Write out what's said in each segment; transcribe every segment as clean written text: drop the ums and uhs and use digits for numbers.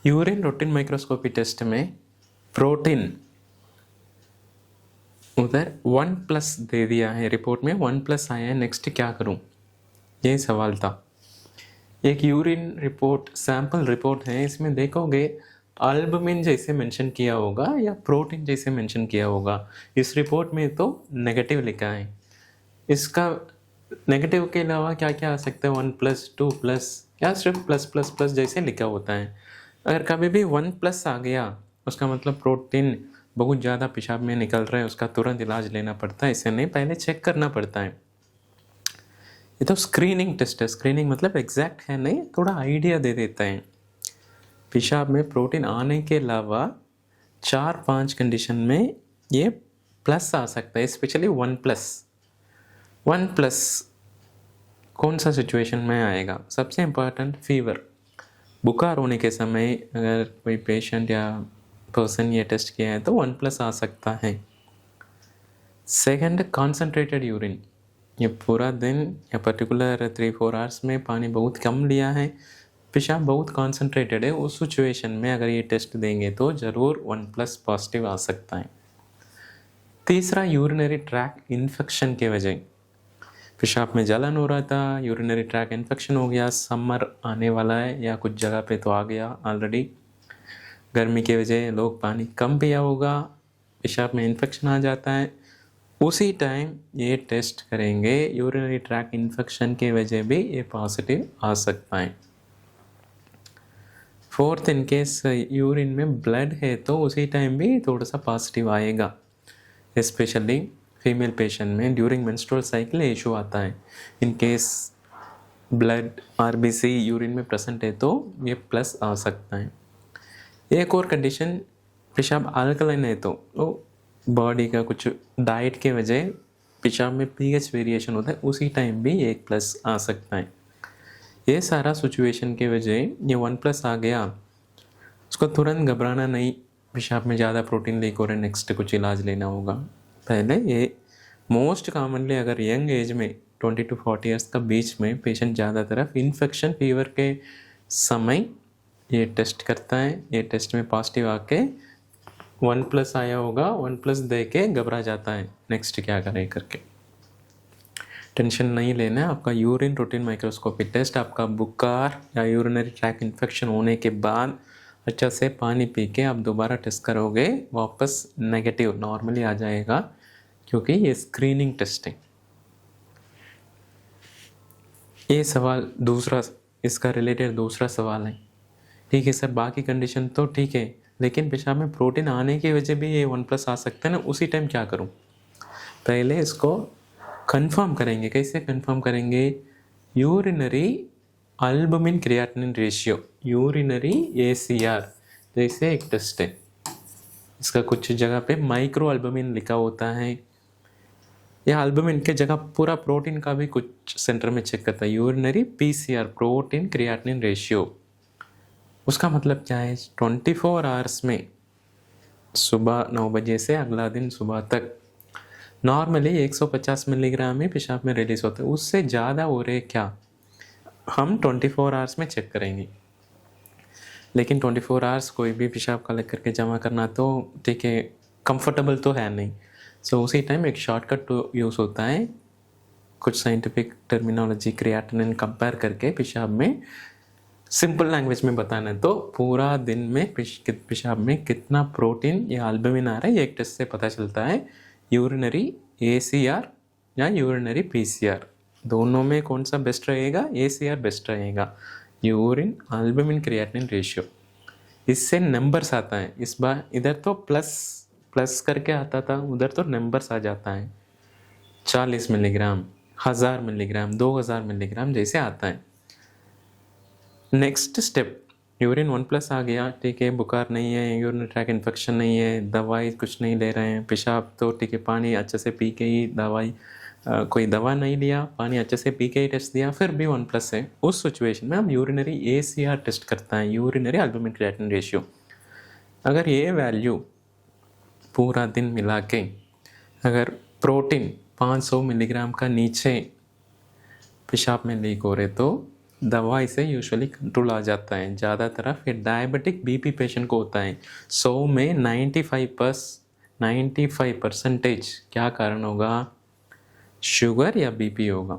Urine routine microscopy test में protein उधर 1+ दे दिया है, रिपोर्ट में 1+ आया है, नेक्स्ट क्या करूं, ये सवाल था। एक यूरिन रिपोर्ट सैंपल रिपोर्ट है, इसमें देखोगे अल्बुमिन जैसे मेंशन किया होगा या प्रोटीन जैसे मेंशन किया होगा। इस रिपोर्ट में तो नेगेटिव लिखा है। इसका नेगेटिव के अलावा क्या क्या आ सकता है, 1+, 2+ या सिर्फ +++ जैसे लिखा होता है। अगर कभी भी 1+ आ गया उसका मतलब प्रोटीन बहुत ज़्यादा पेशाब में निकल रहा है, उसका तुरंत इलाज लेना पड़ता है। इसे नहीं पहले चेक करना पड़ता है। ये तो स्क्रीनिंग टेस्ट है। स्क्रीनिंग मतलब एग्जैक्ट है नहीं, थोड़ा आइडिया दे देता है। पेशाब में प्रोटीन आने के अलावा 4-5 कंडीशन में ये प्लस आ सकता है, स्पेशली 1+। 1+ कौन सा सिचुएशन में आएगा? सबसे इम्पोर्टेंट फीवर, बुखार होने के समय अगर कोई पेशेंट या पर्सन ये टेस्ट किया है तो 1+ आ सकता है। सेकंड, कॉन्सेंट्रेटेड यूरिन, ये पूरा दिन या पर्टिकुलर 3-4 आवर्स में पानी बहुत कम लिया है, पेशाब बहुत कॉन्सेंट्रेटेड है, उस सिचुएशन में अगर ये टेस्ट देंगे तो ज़रूर 1+ पॉजिटिव आ सकता है। तीसरा, यूरिनरी ट्रैक इन्फेक्शन के वजह, पेशाब में जलन हो रहा था, यूरिनरी ट्रैक इन्फेक्शन हो गया, समर आने वाला है या कुछ जगह पे तो आ गया ऑलरेडी, गर्मी की वजह लोग पानी कम पिया होगा, पेशाब में इन्फेक्शन आ जाता है, उसी टाइम ये टेस्ट करेंगे, यूरिनरी ट्रैक इन्फेक्शन की वजह भी ये पॉजिटिव आ सकता है। फोर्थ, इन केस यूरिन में ब्लड है तो उसी टाइम भी थोड़ा सा पॉजिटिव आएगा, स्पेशली फीमेल पेशेंट में ड्यूरिंग मेंस्ट्रुअल साइकिल इशू आता है। In case blood RBC urine में प्रेजेंट है तो ये प्लस आ सकता है। एक और कंडीशन, पेशाब अल्कलाइन है तो बॉडी का कुछ डाइट के वजह पेशाब में पीएच वेरिएशन होता है, उसी टाइम भी ये 1+ आ सकता है। ये सारा सिचुएशन के वजह ये 1+ आ गया, उसको तुरंत घबराना नहीं, पेशाब में ज़्यादा प्रोटीन लीक हो रहा है, नेक्स्ट कुछ इलाज लेना होगा। पहले ये मोस्ट कॉमनली अगर यंग एज में 20 to 40 ईयर्स का बीच में पेशेंट ज़्यादा तरफ इन्फेक्शन फीवर के समय ये टेस्ट करता है, ये टेस्ट में पॉजिटिव आके 1+ आया होगा, 1+ दे के घबरा जाता है, नेक्स्ट क्या करें करके। टेंशन नहीं लेना है। आपका यूरिन रूटीन माइक्रोस्कोपी टेस्ट आपका बुखार या यूरिनरी ट्रैक इन्फेक्शन होने के बाद अच्छा से पानी पी के आप दोबारा टेस्ट करोगे, वापस नेगेटिव नॉर्मली आ जाएगा, क्योंकि ये स्क्रीनिंग टेस्ट है। ये सवाल दूसरा, इसका रिलेटेड दूसरा सवाल है। ठीक है सर, बाकी कंडीशन तो ठीक है, लेकिन पेशाब में प्रोटीन आने की वजह भी ये 1+ आ सकता है ना, उसी टाइम क्या करूं? पहले इसको कंफर्म करेंगे। कैसे कंफर्म करेंगे? Urinary albumin creatinine ratio, urinary ACR जैसे एक टेस्ट है, इसका कुछ जगह पे माइक्रो अल्बुमिन लिखा होता है, या अल्बुमिन के जगह पूरा प्रोटीन का भी कुछ सेंटर में चेक करता है। Urinary PCR, protein creatinine ratio, उसका मतलब क्या है? 24 आवर्स में सुबह 9 बजे से अगला दिन सुबह तक नॉर्मली 150 मिलीग्राम ही पेशाब में रिलीज होता है, उससे ज़्यादा हो रहे क्या, हम 24 आवर्स में चेक करेंगे। लेकिन 24 आवर्स कोई भी पेशाब कलेक्ट करके जमा करना तो ठीक है, कंफर्टेबल तो है नहीं। सो उसी टाइम एक शॉर्टकट तो यूज़ होता है, कुछ साइंटिफिक टर्मिनोलॉजी क्रिएटिनिन कंपेयर करके पेशाब में सिंपल लैंग्वेज में बताना है, तो पूरा दिन में पेशाब में कितना प्रोटीन या अल्बुमिन आ रहा है, ये एक टेस्ट से पता चलता है। यूरिनरी ACR या यूरिनरी PCR, दोनों में कौन सा बेस्ट रहेगा? ACR बेस्ट रहेगा। यूरिन अल्बुमिन क्रिएटिनिन रेशियो, इससे नंबर्स आता है। इस बार इधर तो प्लस करके आता था, उधर तो नंबर्स आ जाता है, 40 मिलीग्राम, 1000 मिलीग्राम, 2000 मिलीग्राम जैसे आता है। नेक्स्ट स्टेप, यूरिन 1+ आ गया, ठीक है, बुखार नहीं है, यूरिनरी ट्रैक इन्फेक्शन नहीं है, दवाई कुछ नहीं ले रहे हैं, पेशाब तो ठीक है, पानी अच्छे से पी के ही दवाई, कोई दवा नहीं लिया, पानी अच्छे से पी के ही टेस्ट दिया, फिर भी 1+ है, उस सिचुएशन में हम यूरिनरी ACR टेस्ट करता है, यूरिनरी अल्बुमिन क्रिएटिनिन रेशियो। अगर ये वैल्यू पूरा दिन मिला के अगर प्रोटीन 500 मिलीग्राम का नीचे पेशाब में लीक हो रहे तो दवाई से यूजुअली कंट्रोल आ जाता है ज़्यादातर। फिर डायबिटिक बीपी पेशेंट को होता है 100 में 95% क्या कारण होगा, शुगर या बीपी होगा।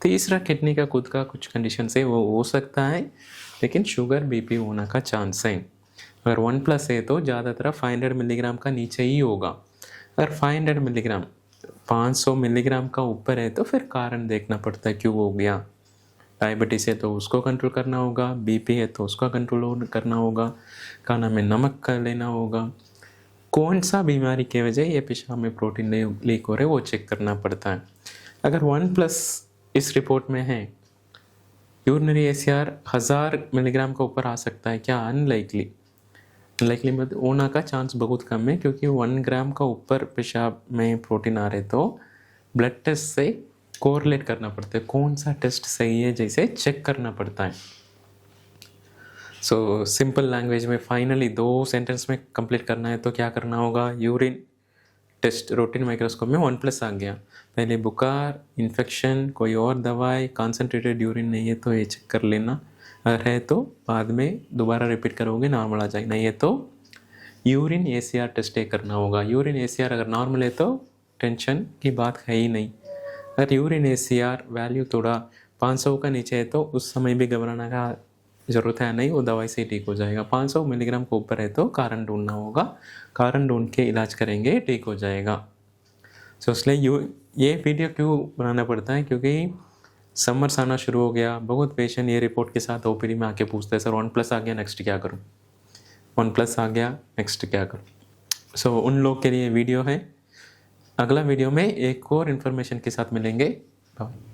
तीसरा किडनी का खुद का कुछ कंडीशन से वो हो सकता है, लेकिन शुगर बीपी होने का चांस है। अगर 1+ है तो ज़्यादातर 500 मिलीग्राम का नीचे ही होगा। अगर 500 मिलीग्राम 500 मिलीग्राम का ऊपर है तो फिर कारण देखना पड़ता है क्यों हो गया। डायबिटीज़ है तो उसको कंट्रोल करना होगा, बीपी है तो उसका कंट्रोल करना होगा, खाना में नमक का लेना होगा, कौन सा बीमारी की वजह ये पेशाब में प्रोटीन लीक हो रहे वो चेक करना पड़ता है। अगर 1+ इस रिपोर्ट में है, यूरिनरी ACR 1000 मिलीग्राम का ऊपर आ सकता है क्या, अनलाइकली मतलब होना का चांस बहुत कम है, क्योंकि 1 ग्राम का ऊपर पेशाब में प्रोटीन आ रहे तो ब्लड टेस्ट से कोरिलेट करना पड़ता है, कौन सा टेस्ट सही है जैसे चेक करना पड़ता है। सो सिंपल लैंग्वेज में फाइनली 2 सेंटेंस में कंप्लीट करना है तो क्या करना होगा, यूरिन टेस्ट रूटीन माइक्रोस्कोप में 1+ आ गया, पहले बुखार, इन्फेक्शन, कोई और दवाई, कॉन्सेंट्रेटेड यूरिन नहीं है तो ये चेक कर लेना, अगर है तो बाद में दोबारा रिपीट करोगे नॉर्मल आ जाएगा, नहीं है तो यूरिन ACR टेस्ट ये करना होगा। यूरिन ACR अगर नॉर्मल है तो टेंशन की बात है ही नहीं। अगर यूरिन ACR वैल्यू थोड़ा 500 का नीचे है तो उस समय भी घबराना का ज़रूरत है नहीं, वो दवाई से ठीक हो जाएगा। 500 मिलीग्राम के ऊपर है तो कारण ढूंढना होगा, कारण ढूंढ के इलाज करेंगे, ठीक हो जाएगा। सो इसलिए ये वीडियो क्यों बनाना पड़ता है, क्योंकि समर्स आना शुरू हो गया, बहुत पेशेंट ये रिपोर्ट के साथ OPD में आके पूछते हैं सर 1+ आ गया नेक्स्ट क्या करूँ, 1+ आ गया नेक्स्ट क्या करूँ। सो उन लोग के लिए वीडियो है। अगला वीडियो में एक और इन्फॉर्मेशन के साथ मिलेंगे। बाय।